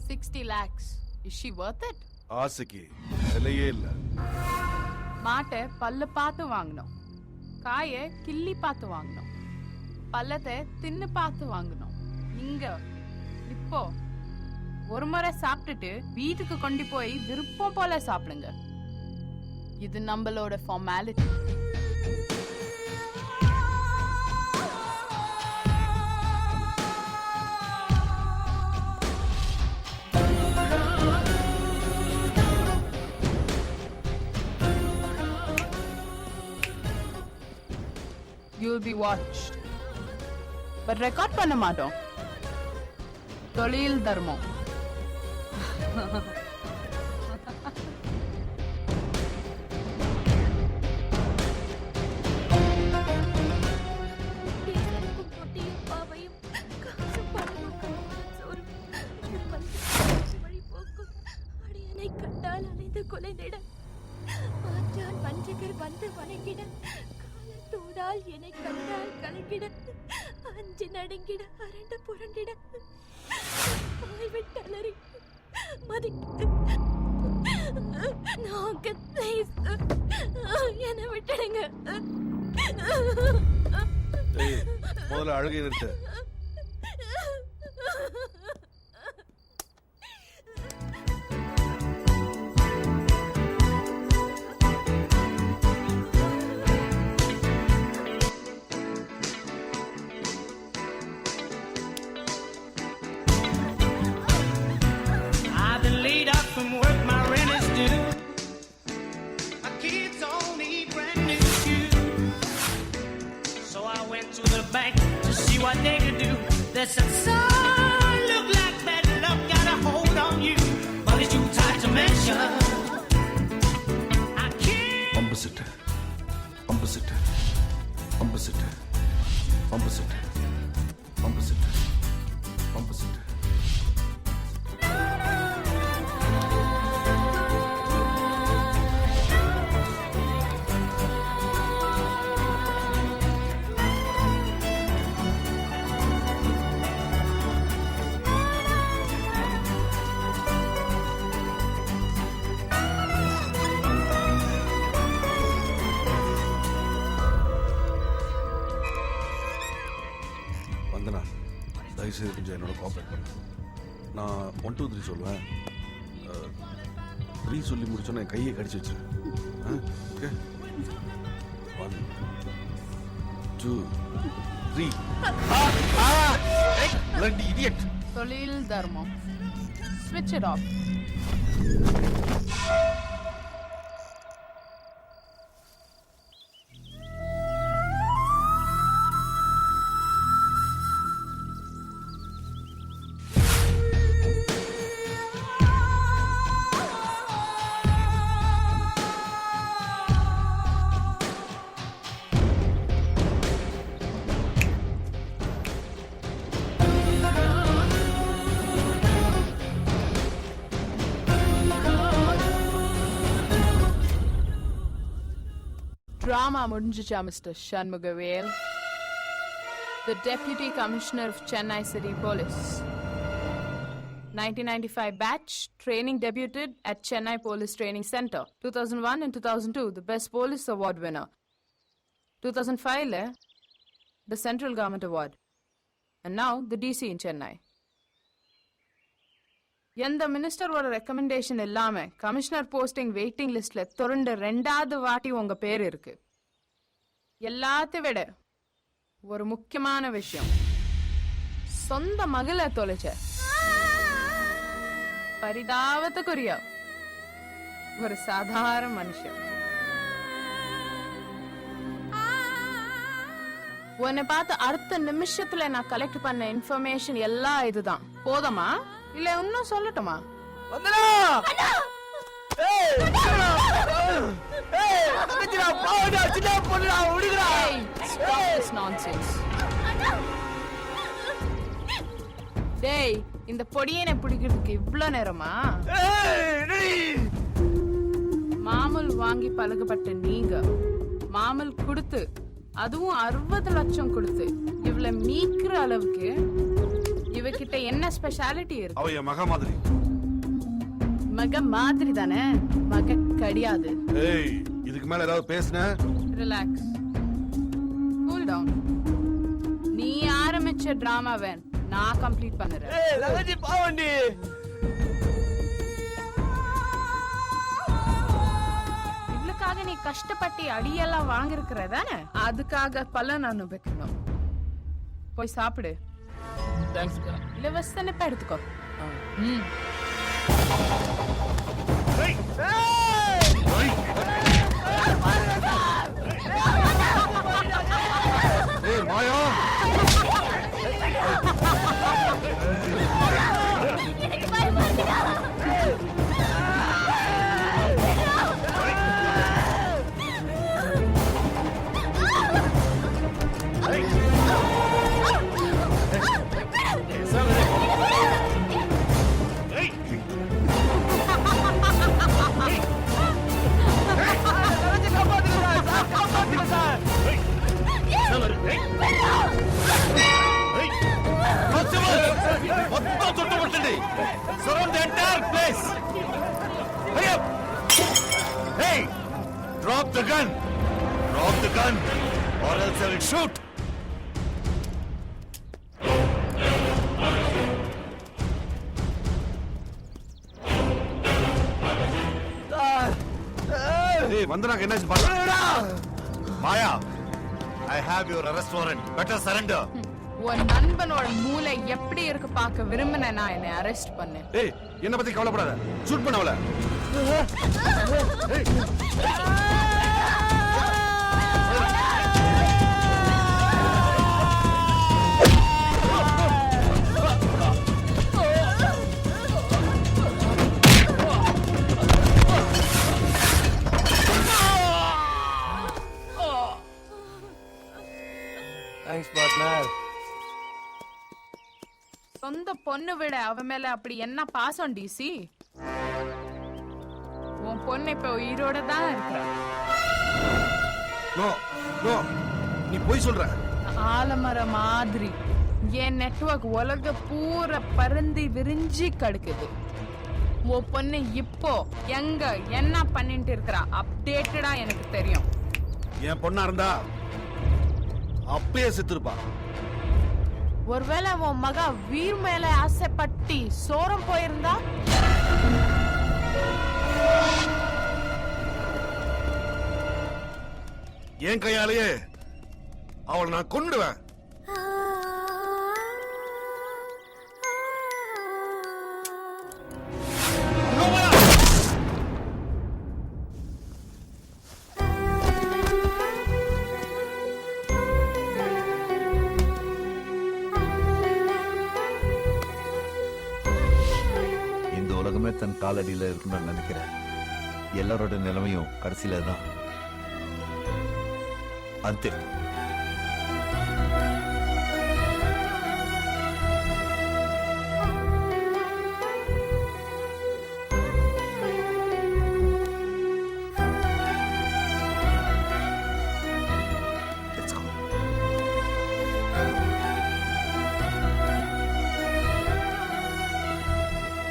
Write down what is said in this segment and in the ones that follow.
60 lakhs. Is she worth it? ஆசைக்கு விலையே இல்ல. மாட்டை பல்ல பார்த்து வாங்கணும், காயை கிள்ளி பார்த்து வாங்கணும், பல்லத்தை தின்னு பார்த்து வாங்கணும். இங்க இப்போ ஒரு முறை சாப்பிட்டுட்டு வீட்டுக்கு கொண்டு போய் விருப்பம் போல சாப்பிடுங்க. இது நம்மளோட formality. You'll be watched. But record பண்ண மாட்டோம். தொழில் தர்மம். கண்டால் அணைந்து குலைந்திட மாற்றான் வஞ்சகர் வந்து வணங்கிட தூதால் என்னை கண்டால் கலங்கிட அஞ்சு நடுங்கிட அரண்டு புரண்டிட விட்டலறி மதிக்க நாங்க என்னை விட்டுடுங்க. முதல்ல அழுகை நிறுத்த. Bank to see what they could do. There's some sun look like bad luck got a hold on you, but it's too tight to mention. I can't. Opposite, opposite, opposite, opposite, opposite, opposite. தயவுசெய்து கொஞ்சம் என்னோட cooperate பண்ணு. நான் 1 2 3 சொல்லுவேன். 3 சொல்லி முடிச்சோன்னா என் கையை கடிச்சு வச்சிருக்கேன். ஓகே 1 2 3. Bloody idiot. தொழில் தர்மம். Switch it off. Drama முடிஞ்சிச்சா mister Shanmugavel, the Deputy Commissioner of Chennai City Police. 1995 batch, training debuted at Chennai Police Training Center. 2001 and 2002, the Best Police Award winner. 2005, the Central Government Award. And now, the DC in Chennai. எந்த மினிஸ்டரோட recommendation இல்லாம commissioner posting waiting லிஸ்ட்ல தொடர்ந்து 2வது வாட்டி உங்க பேர் இருக்கு. எல்லாத்தையும் விட ஒரு முக்கியமான விஷயம், சொந்த மகளை தொலைச்ச பரிதாபத்துக்குரிய ஒரு சாதாரண மனுஷன். உன்னை பார்த்து அடுத்த நிமிஷத்துல நான் கலெக்ட் பண்ண இன்ஃபர்மேஷன் எல்லாம் இதுதான். போதுமா இல்ல இன்னும் சொல்லட்டுமா? டேய், இந்த பொடியனை பிடிக்கிறதுக்கு இவ்ளோ நேரமா? மாமூல் வாங்கி பழகப்பட்ட நீங்க மாமூல் கொடுத்து, அதுவும் 60 லட்சம் கொடுத்து இவ்வளவு மீக்கிற அளவுக்கு இவகிட்ட என்ன ஸ்பெஷாலிட்டி இருக்கு? அவ என் மக மாதிரி. மக மாதிரி தானே, மக கிடையாது. ஏய், இதுக்கு மேல ஏதாவது பேசுன? Relax, cool down. நீ ஆரம்பிச்ச டிராமாவை நான் கம்ப்ளீட் பண்ணுறேன். ஏய் லகஜி பாவண்டி. இவளுக்காக நீ கஷ்டப்பட்டு அடியெல்லாம் வாங்கிருக்கிற தானே, அதுக்காக பலன் அனுபவிக்கணும். போய் சாப்பிடு. தேங்க்ஸ் கா. இல்ல வசனப்ப எடுத்துக்கோ. ம். ஏய், ஏய் மாயா, Surround the entire place! Hurry up! Hey! Drop the gun! Drop the gun, or else I will shoot! ஏய் வந்தனாக்கு என்னாச்சு பாரு. Maya, I have your arrest warrant. Better surrender. உன் நண்பனோட மூளை எப்படி இருக்கு பார்க்க விரும்பின நான் என்னை அரெஸ்ட் பண்ணேன். ஏய், என்ன பத்தி கவலைப்படாத, ஷூட் பண்ணவல. Thanks partner. சொந்த பொண்ணு விட அவ மேல அப்படி என்ன பாசம் டிசி? உன் பொண்ணு இப்ப உயிரோட தான் இருக்கிற. நோ நோ, நீ போய் சொல்ற. ஆலமரம் மாதிரி என் நெட்வொர்க் உலக பூரா பறந்து விரிஞ்சி கிடக்குது. உன் பொண்ணு இப்போ எங்க என்ன பண்ணிட்டு இருக்கிறா அப்டேட்டடா எனக்கு தெரியும். என் பொண்ணா இருந்தா அப்பயே செத்துருப்பா. ஒருவேளை உன் மக வீர் மேல ஆசைப்பட்டி சோரம் போயிருந்தா? என் கையாலேயே அவளை நான் கொன்னுடுவேன். இந்த உலகமே தன் காலடியில இருக்குன்னு நினைக்கிறேன். எல்லாரோட நிலைமையும் கடைசியில தான். అంతే.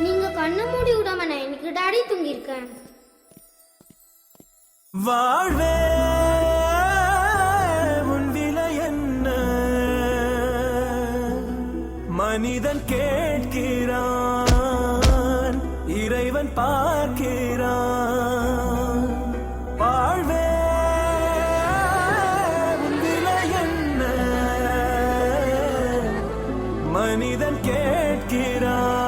நீங்க கண்ணு மூடி விடாம நான் இன்னைக்கு டாடி தூங்கி இருக்கேன். வாழ்வே உன் விலை என்ன? மனிதன் கேட்கிறான், இறைவன் பார்க்கிறான். வாழ்வே உன் விலை என்ன? மனிதன் கேட்கிறான்,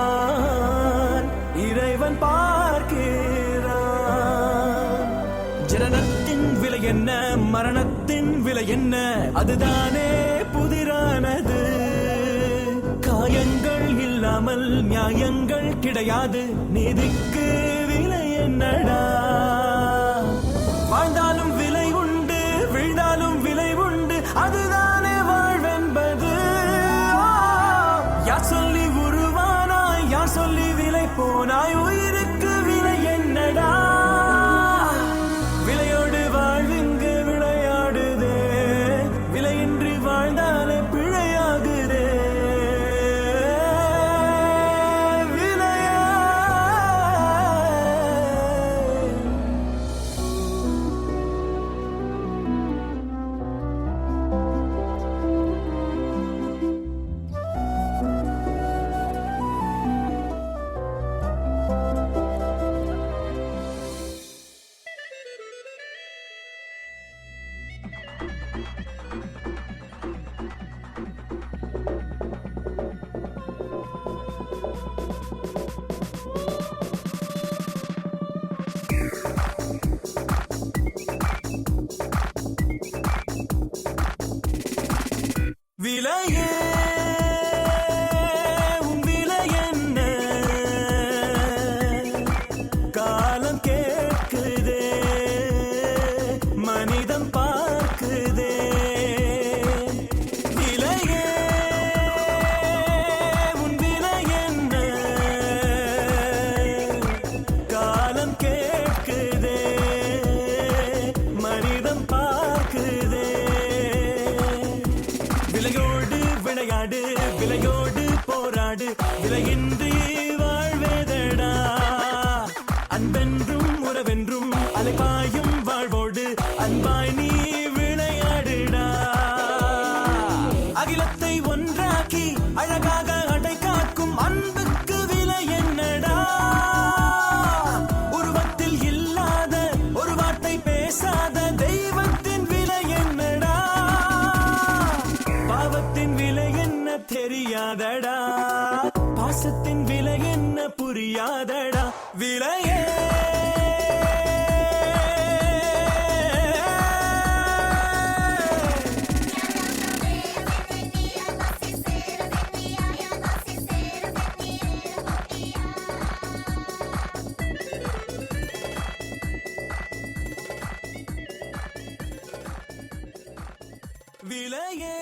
இறைவன் பார்க்கிறான். ஜனனத்தின் விலை என்ன, மரணத்தின் விலை என்ன? அதுதானே புதிரானது. காயங்கள் இல்லாமல் நியாயங்கள் கிடையாது. நீதிக்கு விலை என்னடா? வாழ்ந்தாலும் விலை உண்டு, விழுந்தாலும் விலை உண்டு. அதுதானே வாழ்வென்பது. யார் சொல்லி உருவானாய், யார் சொல்லி விலை போனாய்? உயிருக்கு விலை என்னடா? விலையோடு வாழ்விங்கு விளையாடுதே, விலையின்றி வாழ்ந்தாலே பிழையாகுதே. தெரியாதடா பாசத்தின் விலை என்ன புரியாதடா விலையே விலையே